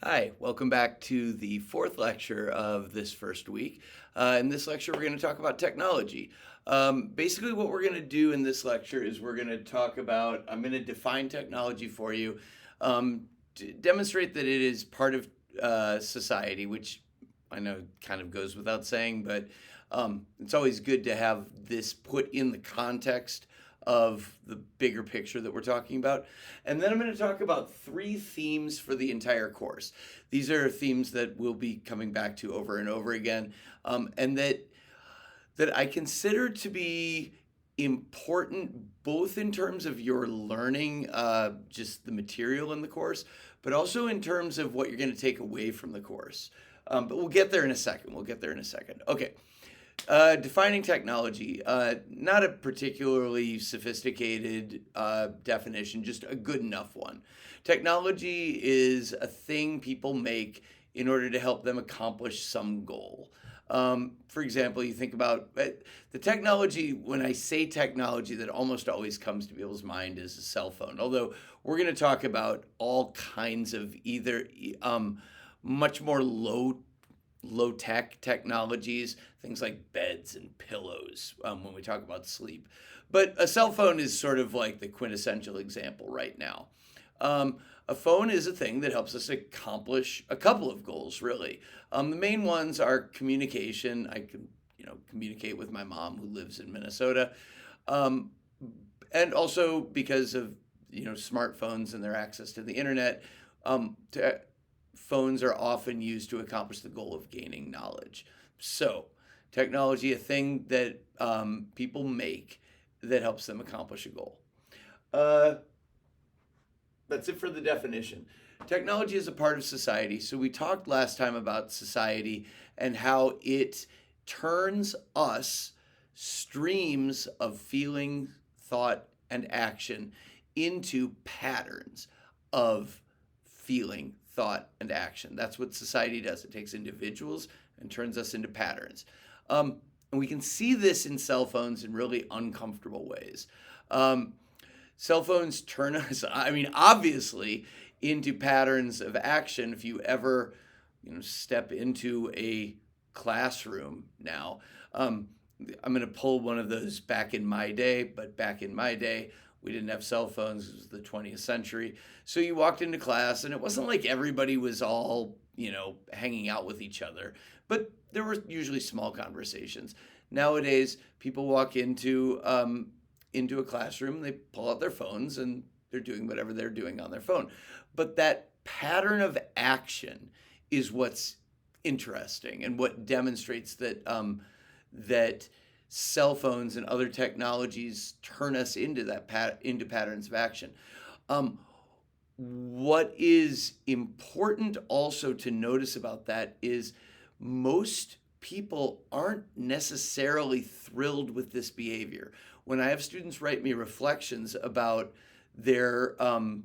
Hi, welcome back to the fourth lecture of this first week. In this lecture, we're going to talk about technology. Basically, what we're going to do in this lecture is I'm going to define technology for you, to demonstrate that it is part of society, which I know kind of goes without saying, but it's always good to have this put in the context of the bigger picture that we're talking about. And then I'm going to talk about three themes for the entire course. These are themes that we'll be coming back to over and over again, and that I consider to be important both in terms of your learning just the material in the course, but also in terms of what you're going to take away from the course. But we'll get there in a second. Okay. Defining technology, not a particularly sophisticated definition, just a good enough one. Technology is a thing people make in order to help them accomplish some goal. For example, you think about the technology, when I say technology, that almost always comes to people's mind is a cell phone. Although we're going to talk about all kinds of either much more low tech technologies, things like beds and pillows when we talk about sleep. But a cell phone is sort of like the quintessential example right now. A phone is a thing that helps us accomplish a couple of goals, really. The main ones are communication. I can, communicate with my mom who lives in Minnesota, um, and also because of smartphones and their access to the internet. To Phones are often used to accomplish the goal of gaining knowledge. So, technology, a thing that people make that helps them accomplish a goal. Uh, that's it for the definition. Technology is a part of society. So, we talked last time about society and how it turns us streams of feeling, thought, and action into patterns of feeling, thought, and action. That's what society does. It takes individuals and turns us into patterns. And we can see this in cell phones in really uncomfortable ways. Um, Cell phones turn us, obviously, into patterns of action. If you ever, step into a classroom now, I'm going to pull one of those back in my day, but back in my day, we didn't have cell phones. It was the 20th century. So you walked into class, and it wasn't like everybody was all, hanging out with each other, but there were usually small conversations. Nowadays, people walk into a classroom, they pull out their phones, and they're doing whatever they're doing on their phone. But that pattern of action is what's interesting and what demonstrates that cell phones and other technologies turn us into into patterns of action. Um, what is important also to notice about that is most people aren't necessarily thrilled with this behavior. When I have students write me reflections about and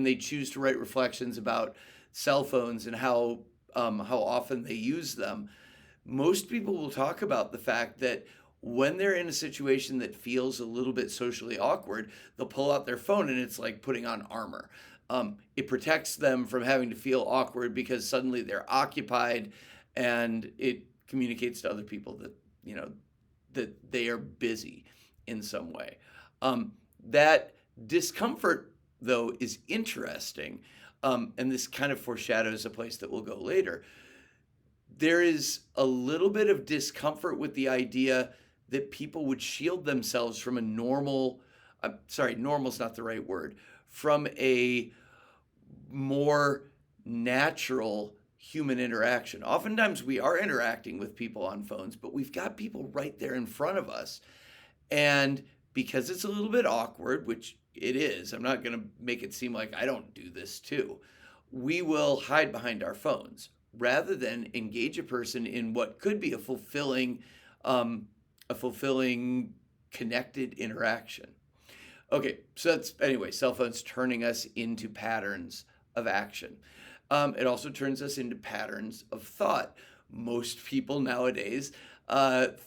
they choose to write reflections about cell phones and how often they use them, most people will talk about the fact that when they're in a situation that feels a little bit socially awkward, they'll pull out their phone and it's like putting on armor. It protects them from having to feel awkward because suddenly they're occupied, and it communicates to other people that that they are busy in some way. That discomfort, though, is interesting, and this kind of foreshadows a place that we'll go later. There is a little bit of discomfort with the idea that people would shield themselves from a normal's not the right word, from a more natural human interaction. Oftentimes we are interacting with people on phones, but we've got people right there in front of us. And because it's a little bit awkward, which it is, I'm not going to make it seem like I don't do this too, we will hide behind our phones rather than engage a person in what could be a fulfilling connected interaction. Okay, so that's anyway, cell phones turning us into patterns of action. It also turns us into patterns of thought. Most people nowadays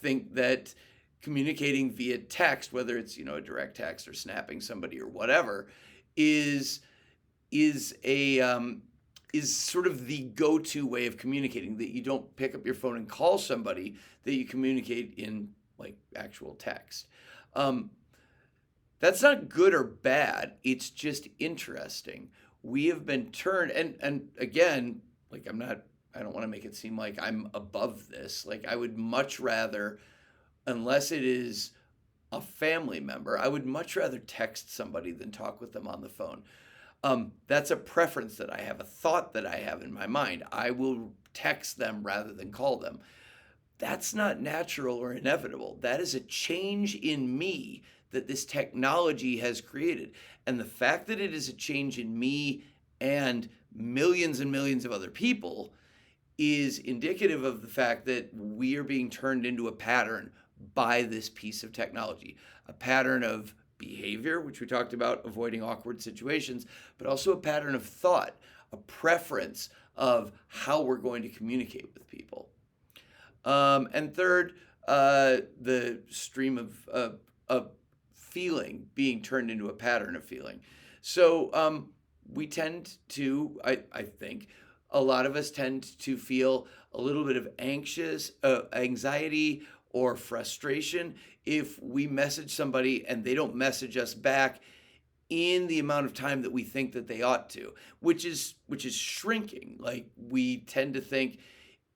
think that communicating via text, whether it's a direct text or snapping somebody or whatever, is a is sort of the go-to way of communicating, that you don't pick up your phone and call somebody, that you communicate in like actual text. That's not good or bad. It's just interesting. We have been turned, and again, like I don't want to make it seem like I'm above this. Like I would much rather, unless it is a family member, I would much rather text somebody than talk with them on the phone. That's a preference that I have, a thought that I have in my mind. I will text them rather than call them. That's not natural or inevitable. That is a change in me that this technology has created. And the fact that it is a change in me and millions of other people is indicative of the fact that we are being turned into a pattern by this piece of technology, a pattern of behavior, which we talked about, avoiding awkward situations, but also a pattern of thought, a preference of how we're going to communicate with people. And third, the stream of feeling being turned into a pattern of feeling. So we tend to, I think, a lot of us tend to feel a little bit of anxiety or frustration if we message somebody and they don't message us back in the amount of time that we think that they ought to, which is shrinking. Like we tend to think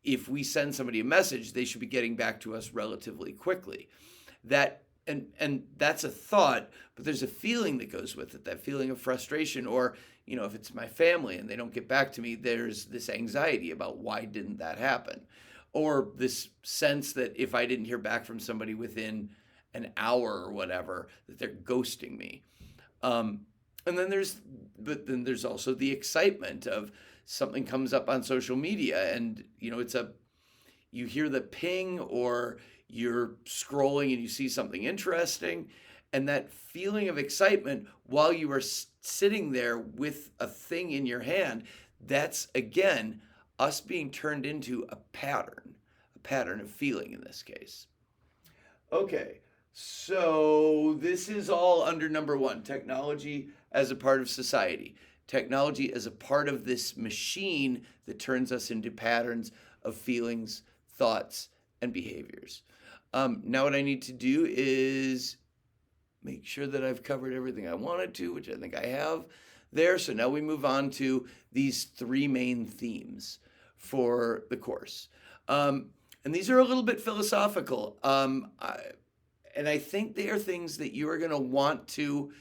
if we send somebody a message, they should be getting back to us relatively quickly. That and that's a thought, but there's a feeling that goes with it, that feeling of frustration, or if it's my family and they don't get back to me, there's this anxiety about why didn't that happen? Or this sense that if I didn't hear back from somebody within an hour or whatever, that they're ghosting me. And then there's also the excitement of something comes up on social media and you hear the ping, or you're scrolling and you see something interesting, and that feeling of excitement while you are sitting there with a thing in your hand, that's again us being turned into a pattern of feeling in this case. Okay, so this is all under number one, technology as a part of society. Technology as a part of this machine that turns us into patterns of feelings, thoughts, and behaviors. Now what I need to do is make sure that I've covered everything I wanted to, which I think I have there. So now we move on to these three main themes for the course. And these are a little bit philosophical. And I think they are things that you're going to want to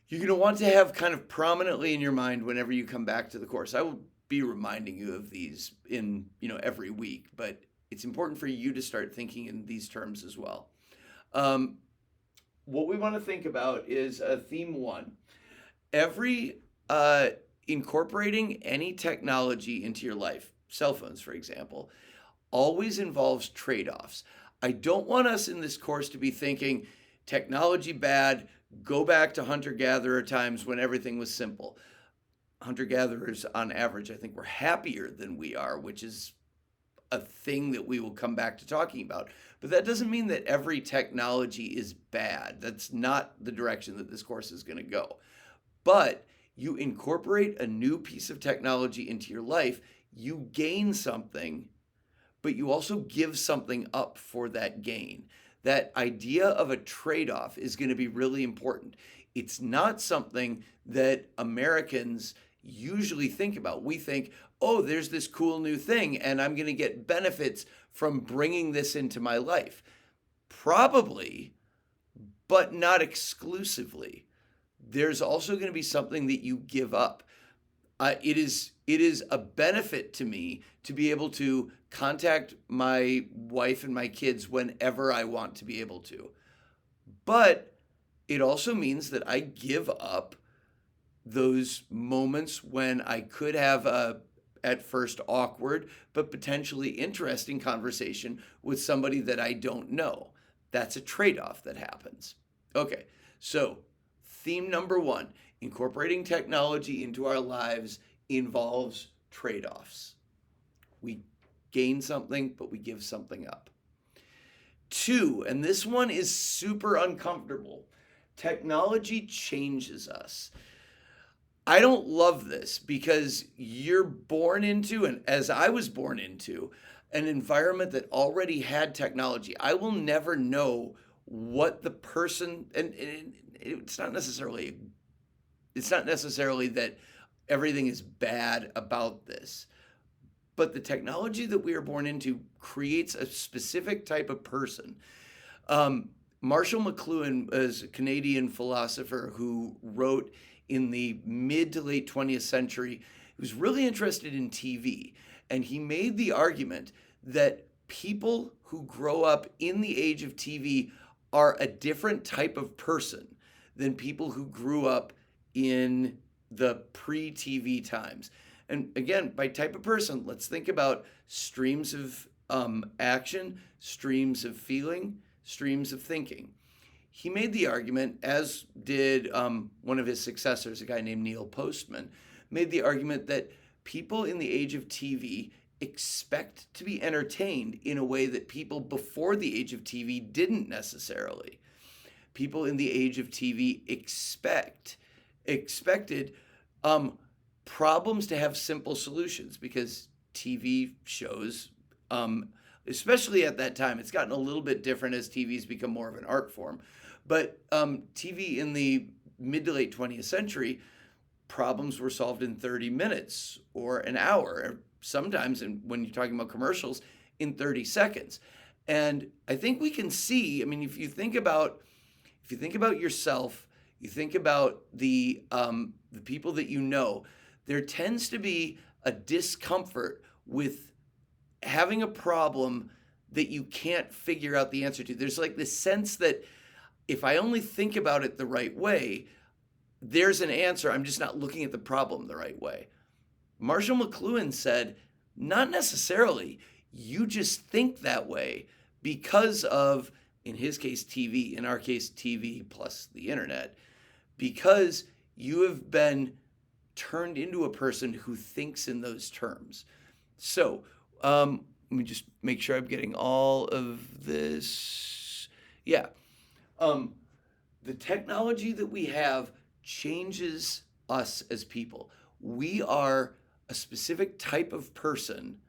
have kind of prominently in your mind whenever you come back to the course. I will be reminding you of these in, every week, but it's important for you to start thinking in these terms as well. What we want to think about is theme one. Incorporating any technology into your life, cell phones, for example, always involves trade-offs. I don't want us in this course to be thinking technology bad, go back to hunter-gatherer times when everything was simple. Hunter-gatherers, on average, I think were happier than we are, which is a thing that we will come back to talking about. But that doesn't mean that every technology is bad. That's not the direction that this course is going to go. But you incorporate a new piece of technology into your life, you gain something, but you also give something up for that gain. That idea of a trade-off is going to be really important. It's not something that Americans usually think about. We think, oh, there's this cool new thing and I'm going to get benefits from bringing this into my life. Probably, but not exclusively. There's also going to be something that you give up. It is a benefit to me to be able to contact my wife and my kids whenever I want to be able to. But it also means that I give up those moments when I could have a, at first awkward, but potentially interesting conversation with somebody that I don't know. That's a trade-off that happens. Okay, so theme number one, incorporating technology into our lives involves trade-offs. We gain something, but we give something up. Two, and this one is super uncomfortable, technology changes us. I don't love this because you're born into, and as I was born into, an environment that already had technology. I will never know what the person, and it's not necessarily that everything is bad about this, but the technology that we are born into creates a specific type of person. Marshall McLuhan is a Canadian philosopher who wrote in the mid to late 20th century. He was really interested in TV, and he made the argument that people who grow up in the age of TV are a different type of person than people who grew up in the pre-TV times. And again, by type of person, let's think about streams of action, streams of feeling, streams of thinking. He made the argument, as did one of his successors, a guy named Neil Postman, made the argument that people in the age of TV expect to be entertained in a way that people before the age of TV didn't necessarily. People in the age of TV expected problems to have simple solutions because TV shows, especially at that time, it's gotten a little bit different as TV's become more of an art form. But TV in the mid to late 20th century, problems were solved in 30 minutes or an hour, or sometimes, and when you're talking about commercials, in 30 seconds. And I think we can see, I mean, if you think about yourself, you think about the people that you know, there tends to be a discomfort with having a problem that you can't figure out the answer to. There's like this sense that if I only think about it the right way, there's an answer. I'm just not looking at the problem the right way. Marshall McLuhan said, not necessarily. You just think that way because of, in his case, TV, in our case, TV plus the internet, because you have been turned into a person who thinks in those terms. So let me just make sure I'm getting all of this. Yeah. The technology that we have changes us as people. We are a specific type of person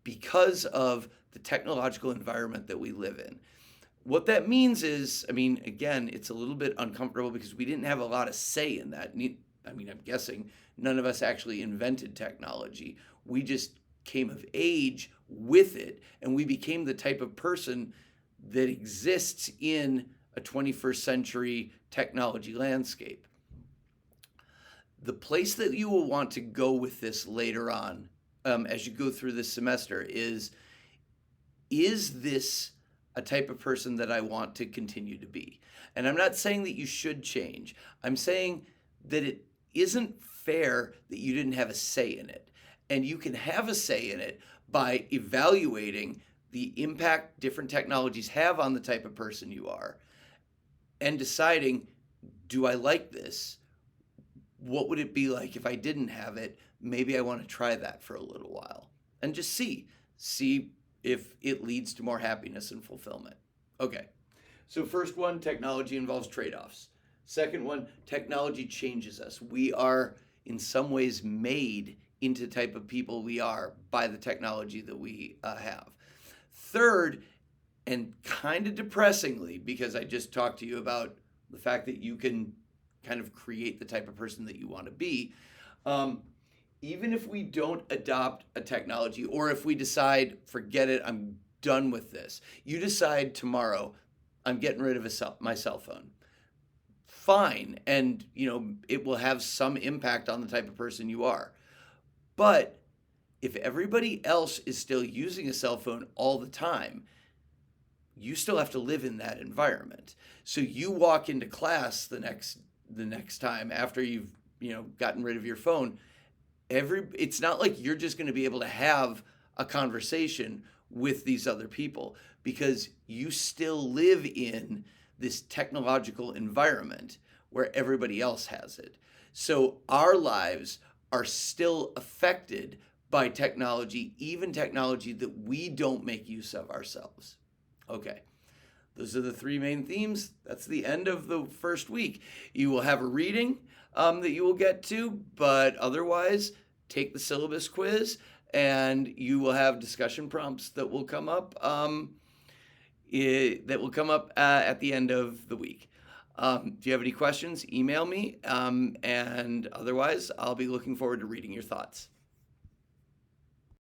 because of the technological environment that we live in. What that means is, I mean, again, it's a little bit uncomfortable because we didn't have a lot of say in that. I mean, I'm guessing none of us actually invented technology. We just came of age with it, and we became the type of person that exists in a 21st century technology landscape. The place that you will want to go with this later on, as you go through this semester, is this a type of person that I want to continue to be? And I'm not saying that you should change. I'm saying that it isn't fair that you didn't have a say in it. And you can have a say in it by evaluating the impact different technologies have on the type of person you are and deciding, do I like this? What would it be like if I didn't have it? Maybe I want to try that for a little while and just see if it leads to more happiness and fulfillment. Okay, so first one, technology involves trade-offs. Second one, technology changes us. We are in some ways made into the type of people we are by the technology that we have. Third, and kind of depressingly, because I just talked to you about the fact that you can kind of create the type of person that you want to be, even if we don't adopt a technology, or if we decide, forget it, I'm done with this. You decide tomorrow, I'm getting rid of my cell phone. Fine, and it will have some impact on the type of person you are. But if everybody else is still using a cell phone all the time, you still have to live in that environment. So you walk into class the next time after you've gotten rid of your phone. It's not like you're just going to be able to have a conversation with these other people because you still live in this technological environment where everybody else has it. So our lives are still affected by technology, even technology that we don't make use of ourselves. Okay, Those are the three main themes. That's the end of the first week. You will have a reading that you will get to, but otherwise, take the syllabus quiz, and you will have discussion prompts that will come up. At the end of the week. Do you have any questions? Email me, and otherwise, I'll be looking forward to reading your thoughts.